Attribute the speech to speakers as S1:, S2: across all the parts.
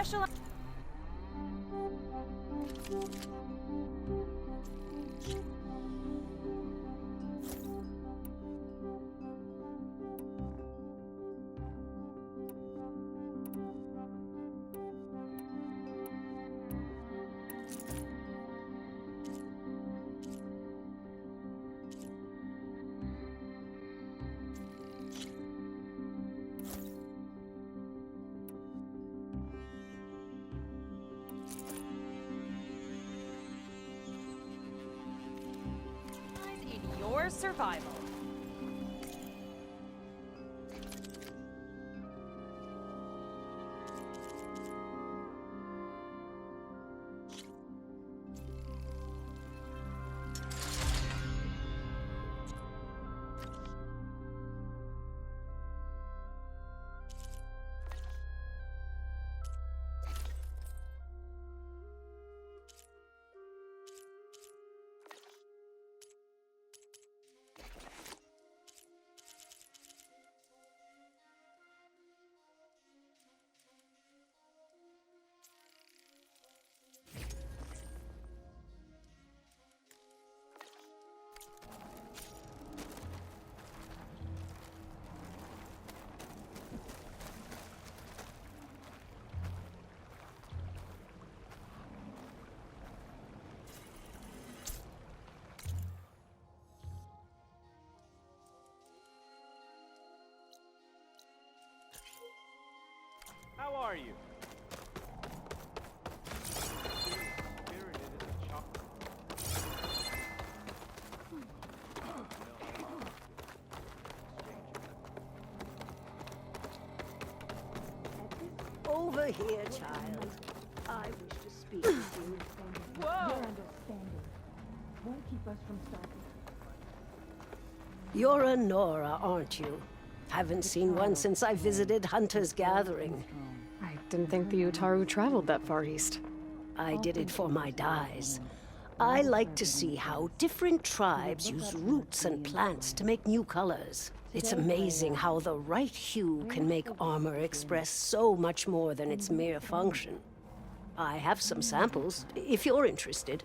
S1: special. In your survival.
S2: How are you?
S3: Over here, child. I wish to speak with you.
S1: Whoa!
S4: Your understanding won't keep us from starting.
S3: You're a Nora, aren't you? Haven't seen one since I visited Hunter's Gathering.
S5: I didn't think the Utaru traveled that far east.
S3: I did it for my dyes. I like to see how different tribes use roots and plants to make new colors. It's amazing how the right hue can make armor express so much more than its mere function. I have some samples, if you're interested.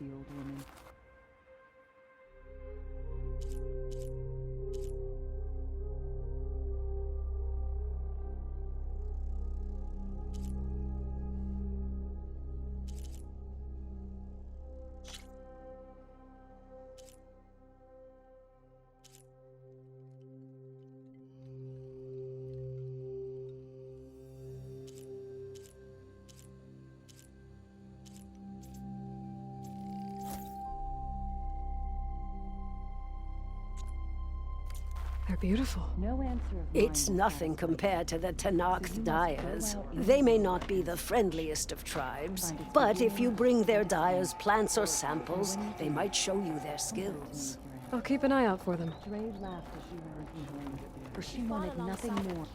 S5: They're beautiful.
S4: No answer of
S3: It's nothing compared to the Tanakh dyers. They may not be the friendliest of tribes, but if you bring their dyers plants or samples, they might show you their skills.
S5: I'll keep an eye out for them.
S4: Dre laughed as she ran from home, for she wanted nothing more.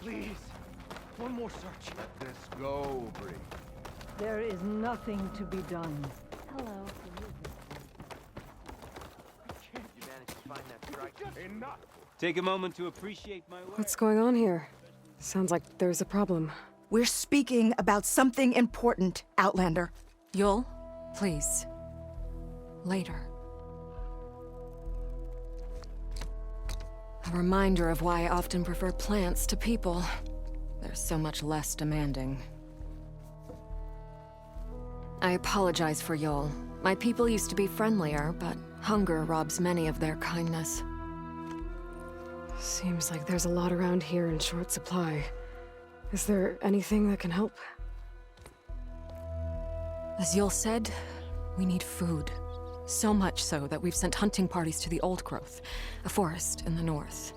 S2: Please, one more search. Let this go, Bree.
S4: There is nothing to be done. Hello.
S2: You managed to find that strike. Enough. Take a moment to appreciate my work.
S5: What's going on here? Sounds like there's a problem.
S6: We're speaking about something important, Outlander.
S7: Yul, please. Later. A reminder of why I often prefer plants to people. They're so much less demanding. I apologize for Yul. My people used to be friendlier, but hunger robs many of their kindness.
S5: Seems like there's a lot around here in short supply. Is there anything that can help?
S7: As Yul said, we need food. So much so that we've sent hunting parties to the Oldgrowth, a forest in the north.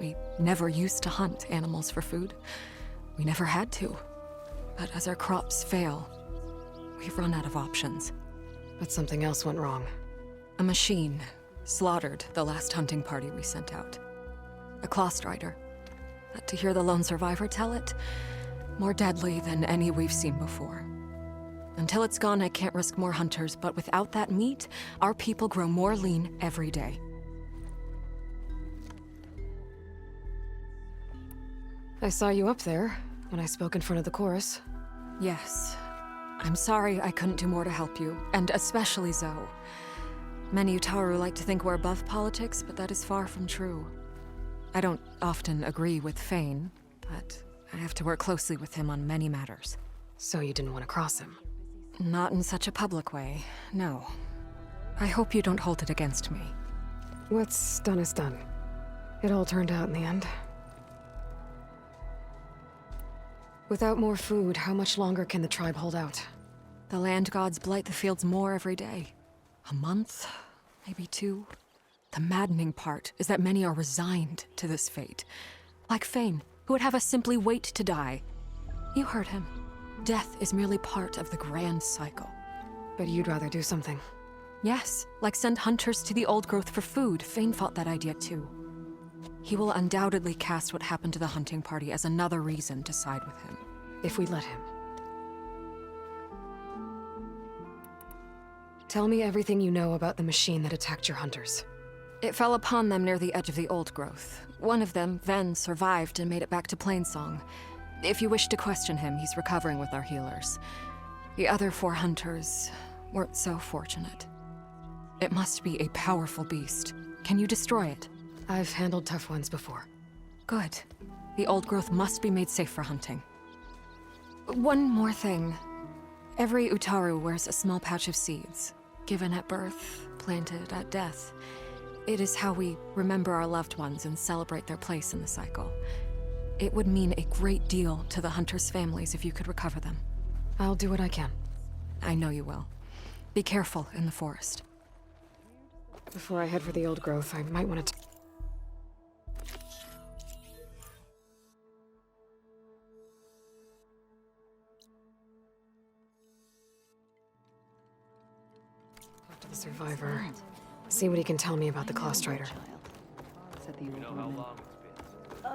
S7: We never used to hunt animals for food. We never had to. But as our crops fail, we've run out of options.
S5: But something else went wrong.
S7: A machine slaughtered the last hunting party we sent out. A claw strider. But to hear the lone survivor tell it, more deadly than any we've seen before. Until it's gone, I can't risk more hunters, but without that meat, our people grow more lean every day.
S5: I saw you up there when I spoke in front of the chorus.
S7: Yes. I'm sorry I couldn't do more to help you, and especially Zoe. Many Utaru like to think we're above politics, but that is far from true. I don't often agree with Fane, but I have to work closely with him on many matters.
S5: So you didn't want to cross him?
S7: Not in such a public way, no. I hope you don't hold it against me.
S5: What's done is done. It all turned out in the end. Without more food, how much longer can the tribe hold out?
S7: The land gods blight the fields more every day. A month, maybe 2. The maddening part is that many are resigned to this fate. Like Fane, who would have us simply wait to die. You heard him. Death is merely part of the grand cycle.
S5: But you'd rather do something.
S7: Yes, like send hunters to the Oldgrowth for food. Fane fought that idea too. He will undoubtedly cast what happened to the hunting party as another reason to side with him.
S5: If we let him. Tell me everything you know about the machine that attacked your hunters.
S7: It fell upon them near the edge of the Oldgrowth. One of them, Ven, survived and made it back to Plainsong. If you wish to question him, he's recovering with our healers. The other 4 hunters weren't so fortunate. It must be a powerful beast. Can you destroy it?
S5: I've handled tough ones before.
S7: Good. The Oldgrowth must be made safe for hunting. One more thing. Every Utaru wears a small pouch of seeds, given at birth, planted at death. It is how we remember our loved ones and celebrate their place in the cycle. It would mean a great deal to the hunters' families if you could recover them.
S5: I'll do what I can.
S7: I know you will. Be careful in the forest.
S5: Before I head for the Oldgrowth, I might want to... Talk to the survivor. See what he can tell me about the Clawstrider.
S2: You know how long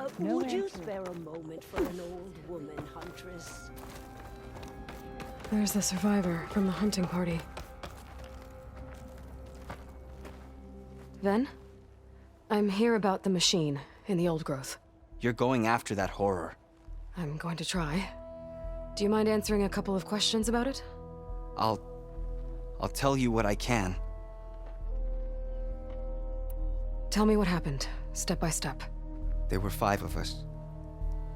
S2: it's been.
S3: Would you spare a moment for an old woman, Huntress?
S5: There's the survivor from the hunting party. Ven? I'm here about the machine in the Oldgrowth.
S8: You're going after that horror.
S5: I'm going to try. Do you mind answering a couple of questions about it?
S8: I'll tell you what I can.
S5: Tell me what happened, step by step.
S8: There were 5 of us,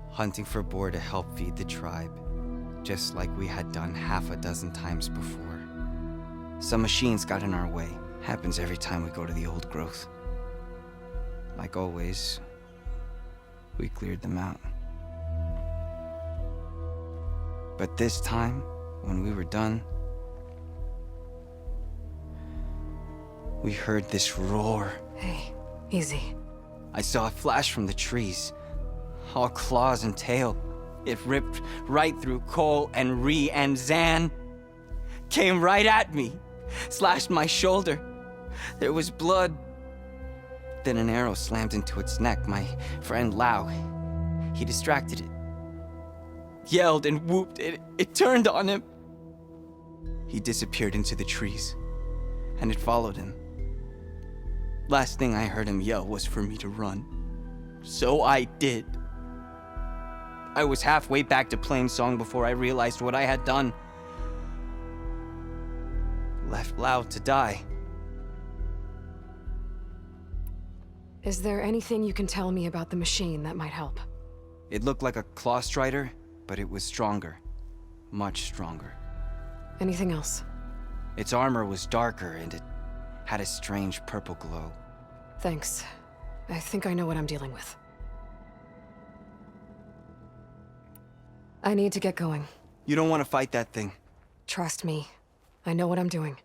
S8: hunting for boar to help feed the tribe, just like we had done half a dozen times before. Some machines got in our way. Happens every time we go to the Oldgrowth. Like always, we cleared them out. But this time, when we were done, we heard this roar.
S5: Hey, easy.
S8: I saw a flash from the trees, all claws and tail. It ripped right through Cole and Ree, and Zan came right at me, slashed my shoulder. There was blood. Then an arrow slammed into its neck. My friend Lau, he distracted it. Yelled and whooped. It turned on him. He disappeared into the trees, and it followed him. Last thing I heard him yell was for me to run. So I did. I was halfway back to Plainsong before I realized what I had done. Left Lau to die.
S5: Is there anything you can tell me about the machine that might help?
S8: It looked like a Clawstrider, but it was stronger. Much stronger.
S5: Anything else?
S8: Its armor was darker, and it had a strange purple glow.
S5: Thanks. I think I know what I'm dealing with. I need to get going.
S8: You don't want to fight that thing.
S5: Trust me. I know what I'm doing.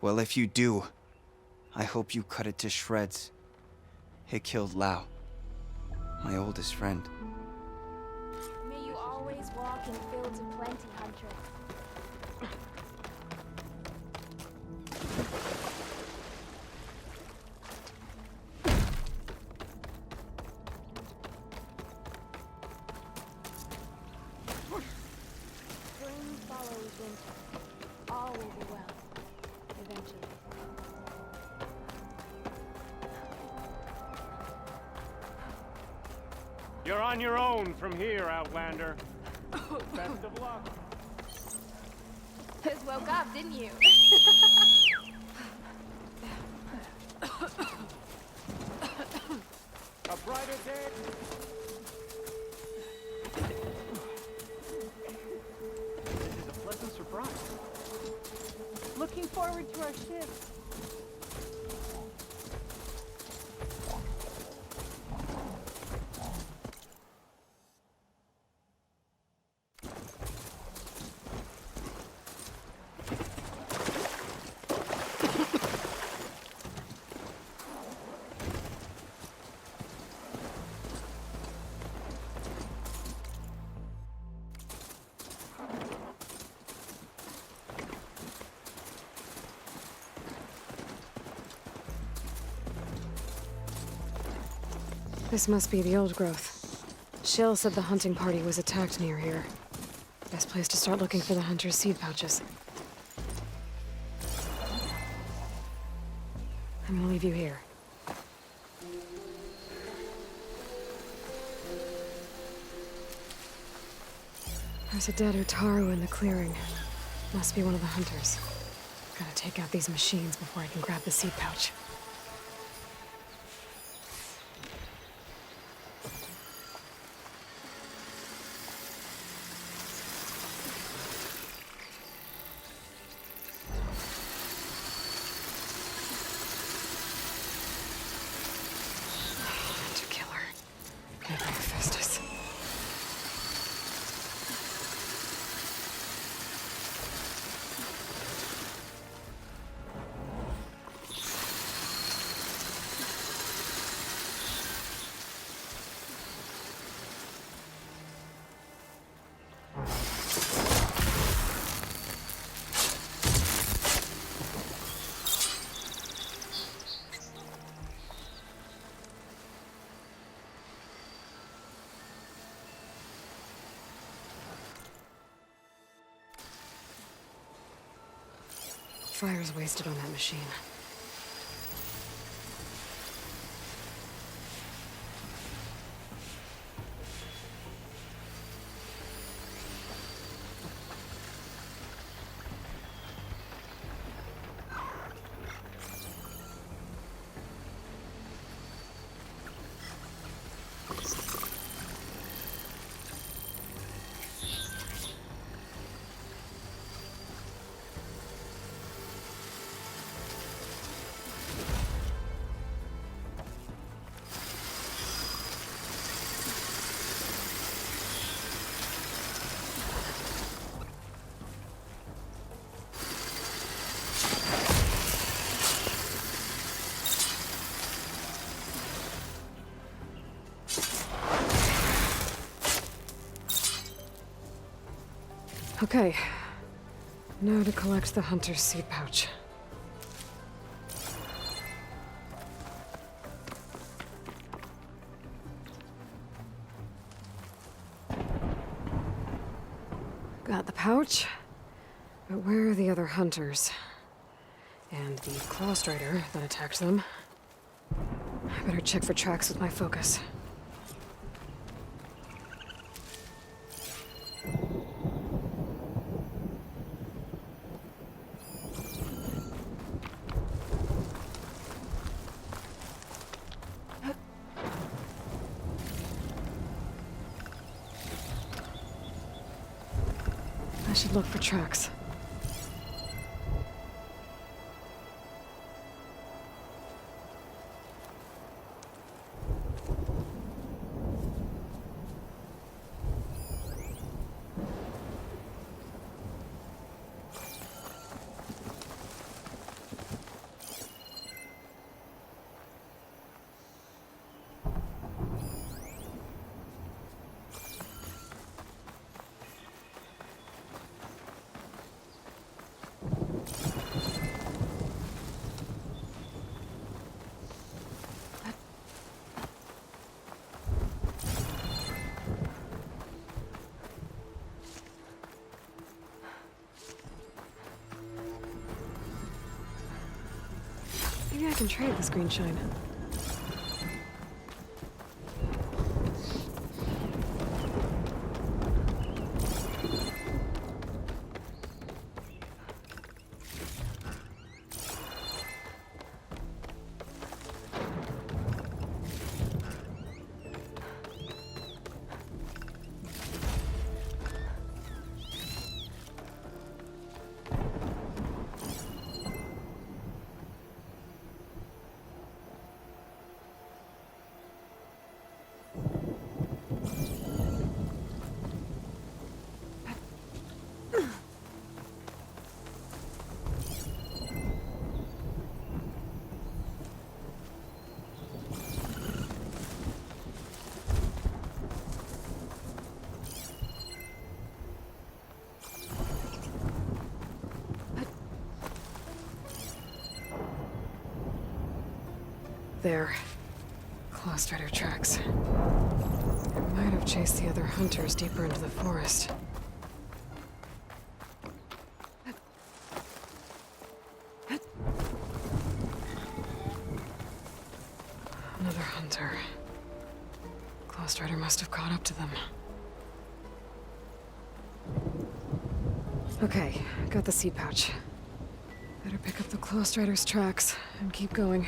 S8: Well, if you do, I hope you cut it to shreds. It killed Lau, my oldest friend.
S9: May you always walk in fields of plenty, Huntress. Spring follows winter. All will be well, eventually.
S2: You're on your own from here, Outlander. Best of luck.
S9: Just woke up, didn't you?
S2: A brighter day. This is a pleasant surprise.
S4: Looking forward to our shift.
S5: This must be the Oldgrowth. Shell said the hunting party was attacked near here. Best place to start looking for the hunter's seed pouches. I'm gonna leave you here. There's a dead Utaru in the clearing. Must be one of the hunters. Gotta take out these machines before I can grab the seed pouch. Fire's wasted on that machine. Okay. Now to collect the hunter's seed pouch. Got the pouch. But where are the other hunters? And the claw strider that attacked them? I better check for tracks with my focus. I should look for tracks. Maybe I can trade this green shine. there. Claw strider tracks. It might have chased the other hunters deeper into the forest. Another hunter. Claw strider must have caught up to them. Okay, got the seed pouch. Better pick up the Claw Strider's tracks and keep going.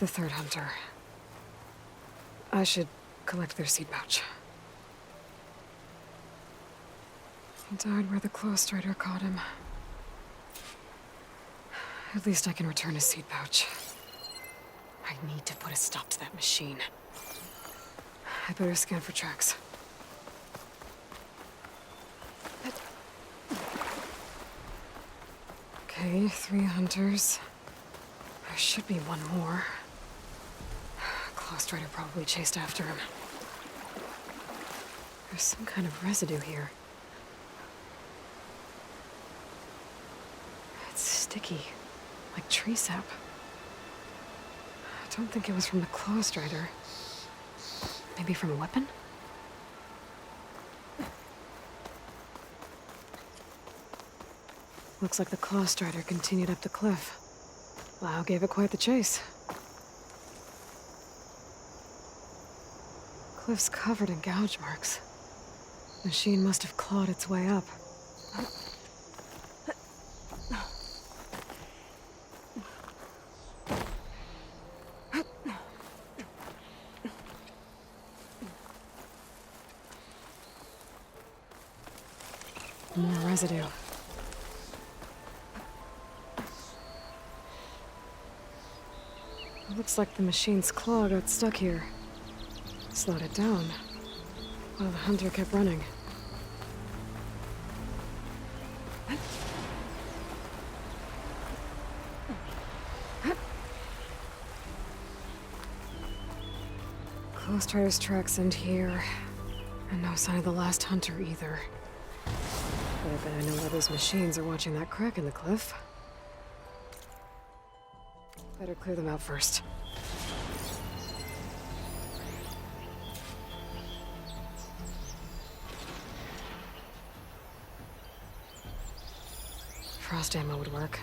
S5: The third hunter. I should collect their seed pouch. He died where the Claw Strider caught him. At least I can return his seed pouch. I need to put a stop to that machine. I better scan for tracks. Okay, 3 hunters. There should be one more. Claw Strider probably chased after him. There's some kind of residue here. It's sticky, like tree sap. I don't think it was from the Claw Strider. Maybe from a weapon? Looks like the Claw Strider continued up the cliff. Lau gave it quite the chase. Cliff's covered in gouge marks. Machine must have clawed its way up. More residue. It looks like the machine's claw got stuck here. Slowed it down, while the hunter kept running. Claw Strider's tracks end here, and no sign of the last hunter either. But I bet I know why those machines are watching that crack in the cliff. Better clear them out first. Frost ammo would work.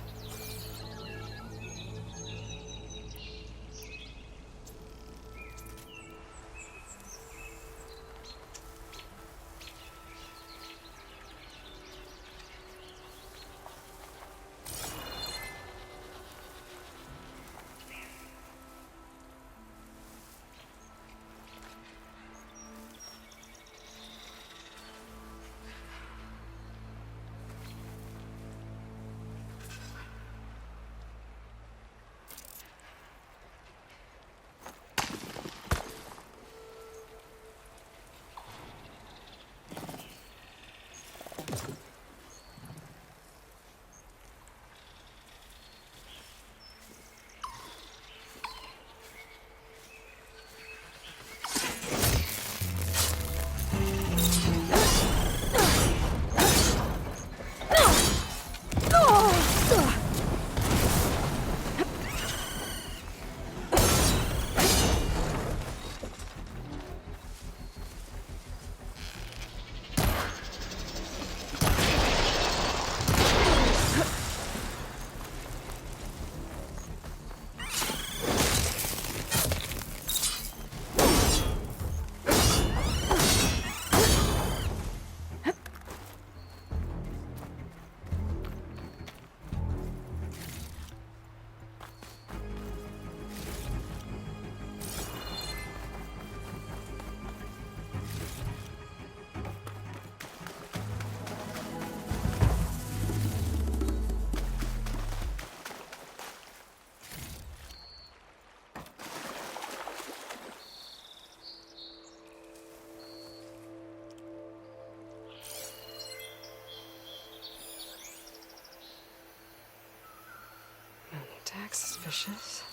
S5: Contact suspicious.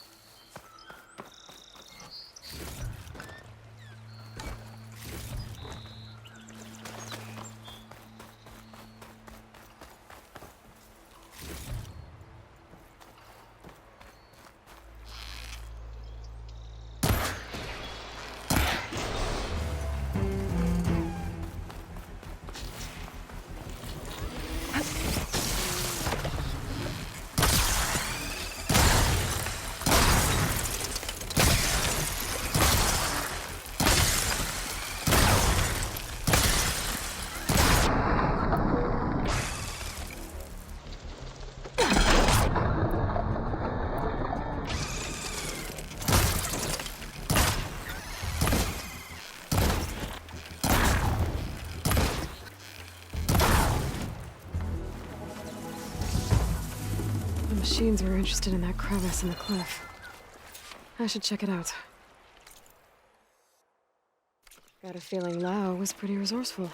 S5: The machines were interested in that crevice in the cliff. I should check it out. Got a feeling Lao was pretty resourceful.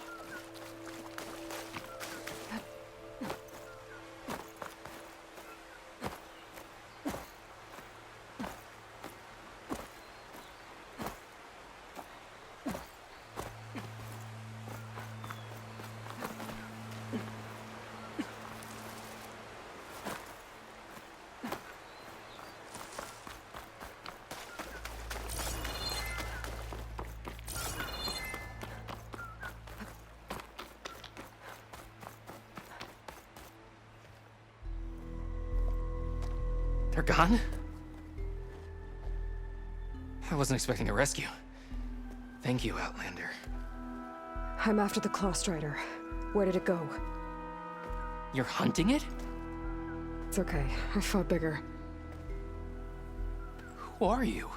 S10: They're gone? I wasn't expecting a rescue. Thank you, Outlander.
S5: I'm after the Claw Strider. Where did it go?
S10: You're hunting it?
S5: It's okay. I fought bigger.
S10: Who are you?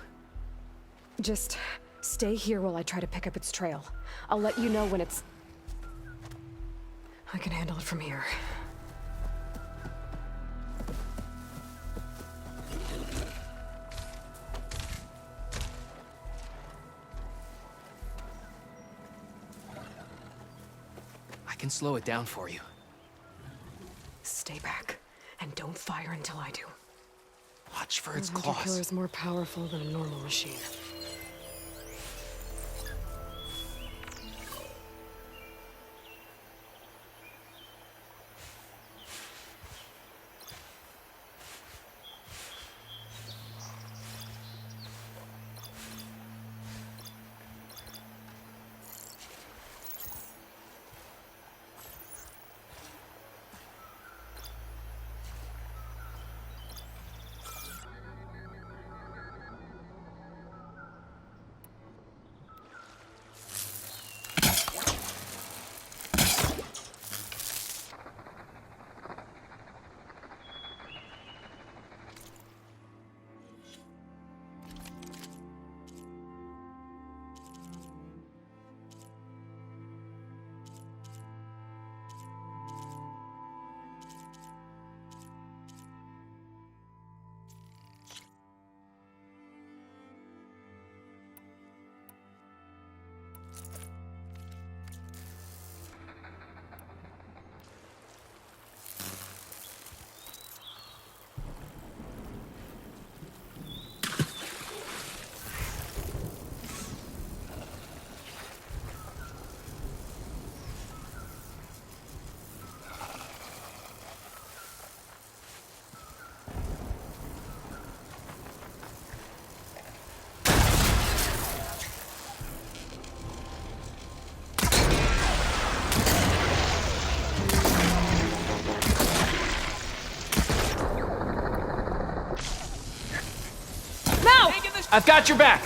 S5: Just stay here while I try to pick up its trail. I'll let you know when it's... I can handle it from here.
S10: I can slow it down for you.
S5: Stay back, and don't fire until I do.
S10: Watch for its
S5: The hunter
S10: claws.
S5: killer is more powerful than a normal machine.
S10: I've got your back!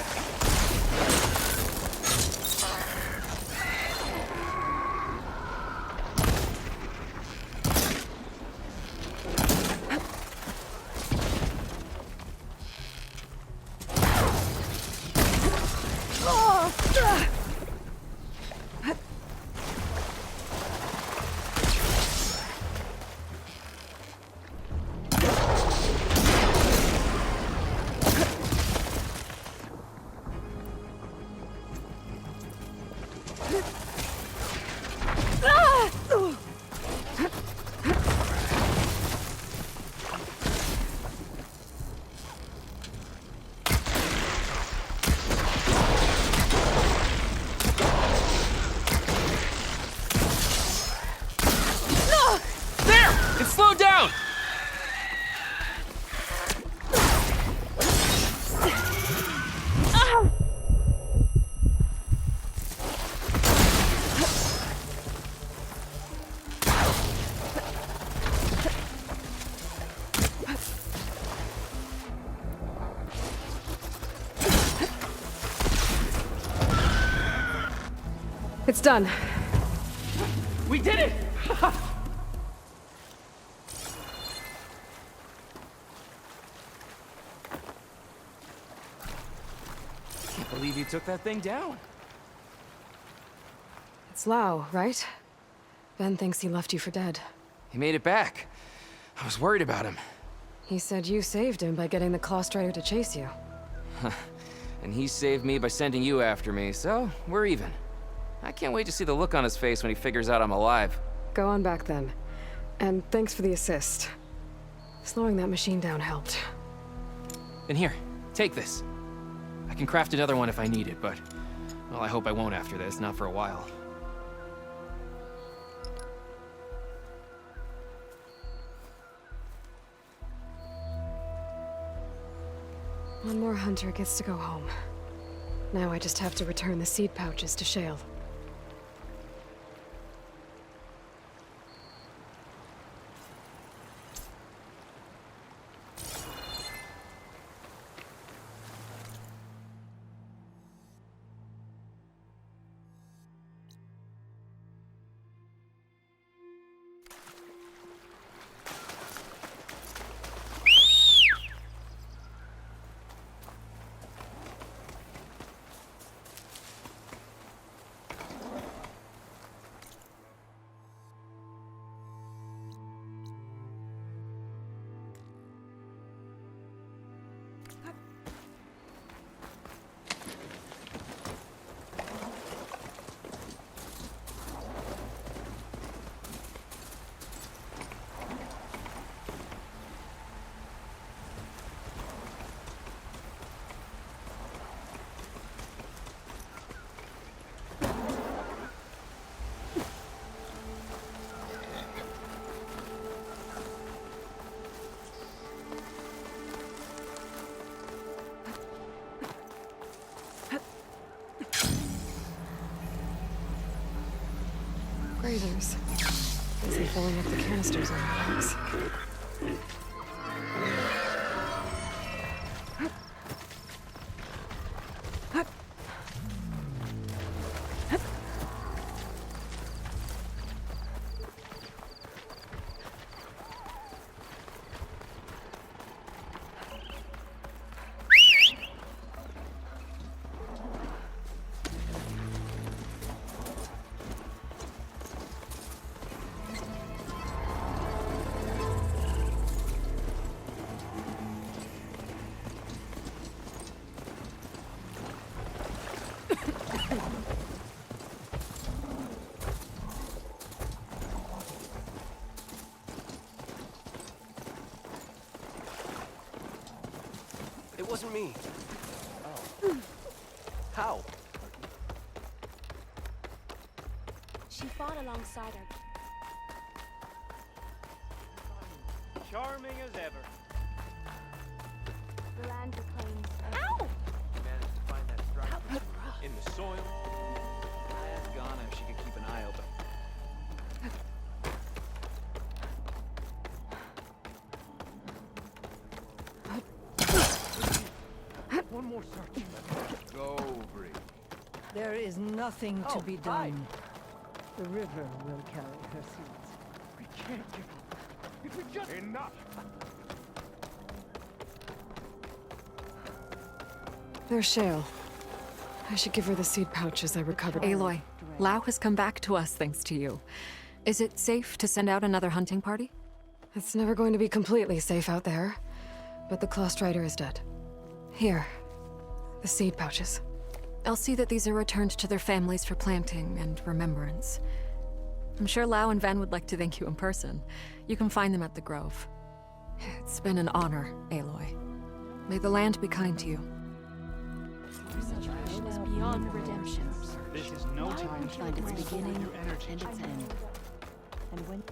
S5: It's done.
S10: We did it! Can't believe you took that thing down.
S5: It's Lau, right? Ben thinks he left you for dead.
S10: He made it back. I was worried about him.
S5: He said you saved him by getting the Claw Strider to chase you.
S10: And he saved me by sending you after me, so we're even. I can't wait to see the look on his face when he figures out I'm alive.
S5: Go on back then. And thanks for the assist. Slowing that machine down helped.
S10: And here, take this. I can craft another one if I need it, but... well, I hope I won't after this, not for a while.
S5: One more hunter gets to go home. Now I just have to return the seed pouches to Shale. Grazers. Busy filling up the canisters on the box.
S2: It wasn't me. Oh. How?
S9: She fought alongside her.
S2: Charming as ever.
S9: The land reclaimed.
S1: Ow!
S2: You managed to find that strike in the soil. Ask Ghana if she could keep an eye open. One more search. Go, Bree.
S4: There is nothing to be
S2: hi.
S4: done. The river will carry her seeds.
S2: We can't give up. If we just... Enough!
S5: There's Shale. I should give her the seed pouches I recovered.
S7: Aloy, Lau has come back to us thanks to you. Is it safe to send out another hunting party?
S5: It's never going to be completely safe out there. But the Claw Strider is dead. Here. The seed pouches.
S7: I'll see that these are returned to their families for planting and remembrance. I'm sure Lau and Van would like to thank you in person. You can find them at the Grove. It's been an honor, Aloy. May the land be kind to you.
S1: Situation is beyond redemption.
S2: This is no time to
S1: find its beginning
S2: your energy.
S1: and its end.
S4: And when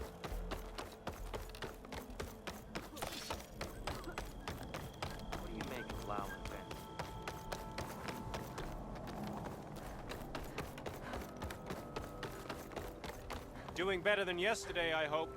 S2: What do you make of Lau and Ben? Doing better than yesterday, I hope.